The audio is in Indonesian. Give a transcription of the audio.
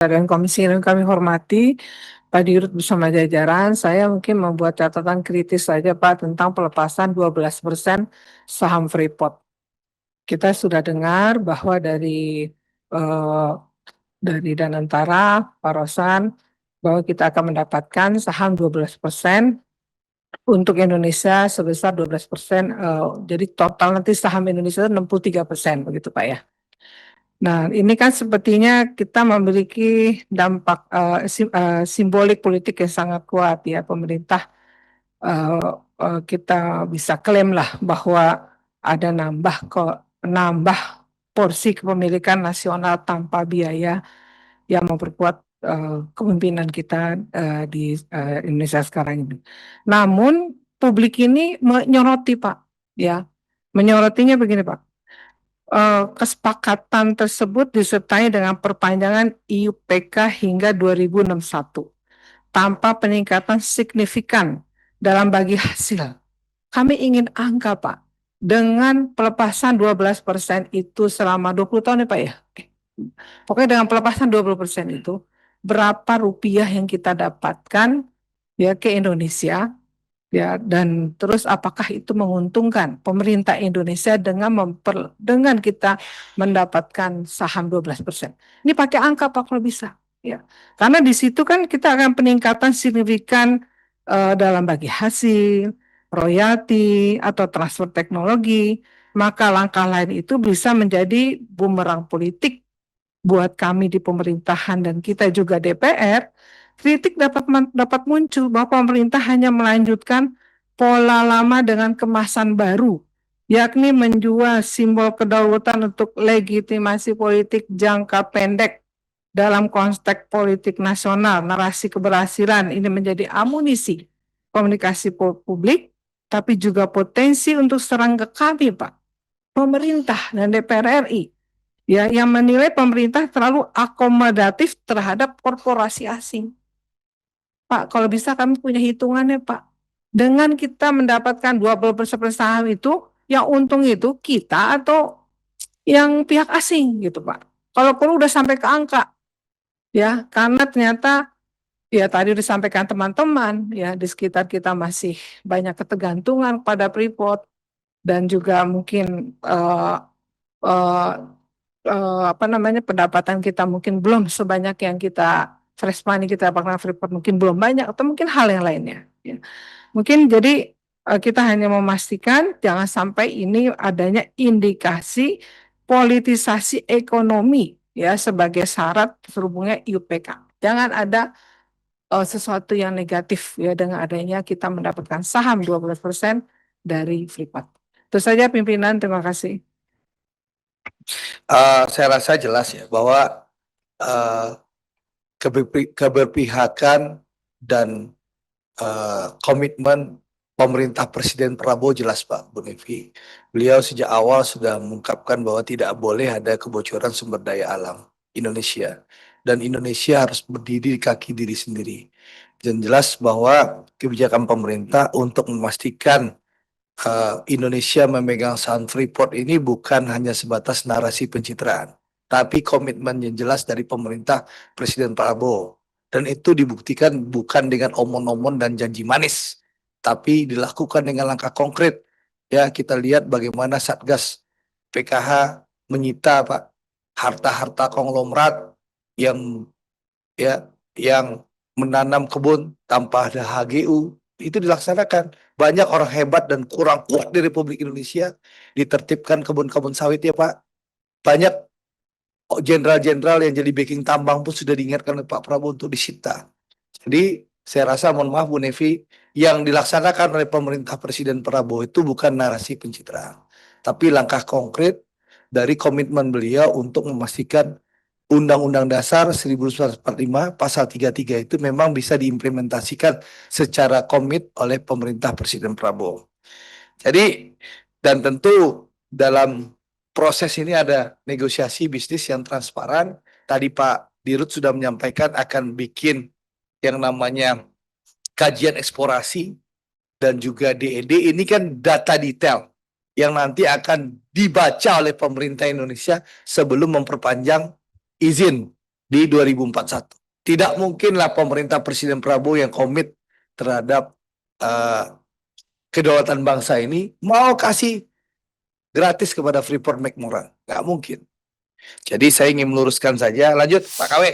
Dan komisi yang kami hormati, Pak Dirut bersama jajaran, saya mungkin membuat catatan kritis saja Pak tentang pelepasan 12% saham Freeport. Kita sudah dengar bahwa eh, dari Danantara, Pak Rosan, bahwa kita akan mendapatkan saham 12% untuk Indonesia sebesar 12%. Jadi total nanti saham Indonesia itu 63%, begitu Pak ya. Nah, ini kan sepertinya kita memiliki dampak simbolik politik yang sangat kuat ya. Pemerintah kita bisa klaim lah bahwa ada nambah porsi kepemilikan nasional tanpa biaya yang memperkuat kepemimpinan kita di Indonesia sekarang ini. Namun publik ini menyoroti Pak, ya, menyorotinya begini Pak. Kesepakatan tersebut disertai dengan perpanjangan IUPK hingga 2061 tanpa peningkatan signifikan dalam bagi hasil. Kami ingin angka, Pak. Dengan pelepasan 12% itu selama 20 tahun ya, Pak ya. Pokoknya dengan pelepasan 20% itu, berapa rupiah yang kita dapatkan ya ke Indonesia. Ya, dan terus apakah itu menguntungkan pemerintah Indonesia dengan kita mendapatkan saham 12%? Ini pakai angka Pak kalau bisa. Ya. Karena di situ kan kita akan peningkatan signifikan dalam bagi hasil, royalti atau transfer teknologi. Maka langkah lain itu bisa menjadi bumerang politik buat kami di pemerintahan dan kita juga DPR. Kritik dapat muncul bahwa pemerintah hanya melanjutkan pola lama dengan kemasan baru, yakni menjual simbol kedaulatan untuk legitimasi politik jangka pendek dalam konteks politik nasional. Narasi keberhasilan ini menjadi amunisi komunikasi publik, tapi juga potensi untuk serang ke kami, Pak, pemerintah dan DPR RI. Ya, yang menilai pemerintah terlalu akomodatif terhadap korporasi asing. Pak, kalau bisa kami punya hitungannya, Pak. Dengan kita mendapatkan 20% saham itu, yang untung itu kita atau yang pihak asing gitu, Pak. Kalau perlu udah sampai ke angka, ya, karena ternyata ya tadi disampaikan teman-teman, ya di sekitar kita masih banyak ketergantungan pada Freeport dan juga mungkin pendapatan kita mungkin belum sebanyak yang kita fresh money kita pernah Freeport mungkin belum banyak atau mungkin hal yang lainnya. Ya. Mungkin jadi kita hanya memastikan jangan sampai ini adanya indikasi politisasi ekonomi ya sebagai syarat terhubungnya IUPK. Jangan ada sesuatu yang negatif ya dengan adanya kita mendapatkan saham 12% dari Freeport. Itu saja pimpinan, terima kasih. Saya rasa jelas ya bahwa keberpihakan dan komitmen pemerintah Presiden Prabowo jelas Pak Bu Nevi. Beliau sejak awal sudah mengungkapkan bahwa tidak boleh ada kebocoran sumber daya alam Indonesia. Dan Indonesia harus berdiri di kaki diri sendiri. Dan jelas bahwa kebijakan pemerintah untuk memastikan Indonesia memegang saham Freeport ini bukan hanya sebatas narasi pencitraan, tapi komitmen yang jelas dari pemerintah Presiden Prabowo. Dan itu dibuktikan bukan dengan omon-omon dan janji manis, tapi dilakukan dengan langkah konkret. Ya, kita lihat bagaimana Satgas PKH menyita Pak harta-harta konglomerat yang yang menanam kebun tanpa ada HGU. Itu dilaksanakan. Banyak orang hebat dan kurang kuat di Republik Indonesia ditertibkan kebun-kebun sawit ya Pak. Banyak jenderal-jenderal yang jadi backing tambang pun sudah diingatkan oleh Pak Prabowo untuk disita. Jadi saya rasa mohon maaf Bu Nevi, yang dilaksanakan oleh pemerintah Presiden Prabowo itu bukan narasi pencitraan, tapi langkah konkret dari komitmen beliau untuk memastikan Undang-Undang Dasar 1945 pasal 33 itu memang bisa diimplementasikan secara komit oleh pemerintah Presiden Prabowo. Jadi, dan tentu dalam proses ini ada negosiasi bisnis yang transparan. Tadi Pak Dirut sudah menyampaikan akan bikin yang namanya kajian eksplorasi dan juga DED. Ini kan data detail yang nanti akan dibaca oleh pemerintah Indonesia sebelum memperpanjang izin di 2041. Tidak mungkinlah pemerintah Presiden Prabowo yang komit terhadap kedaulatan bangsa ini mau kasih gratis kepada Freeport McMoran. Nggak mungkin. Jadi saya ingin meluruskan saja. Lanjut, Pak KW.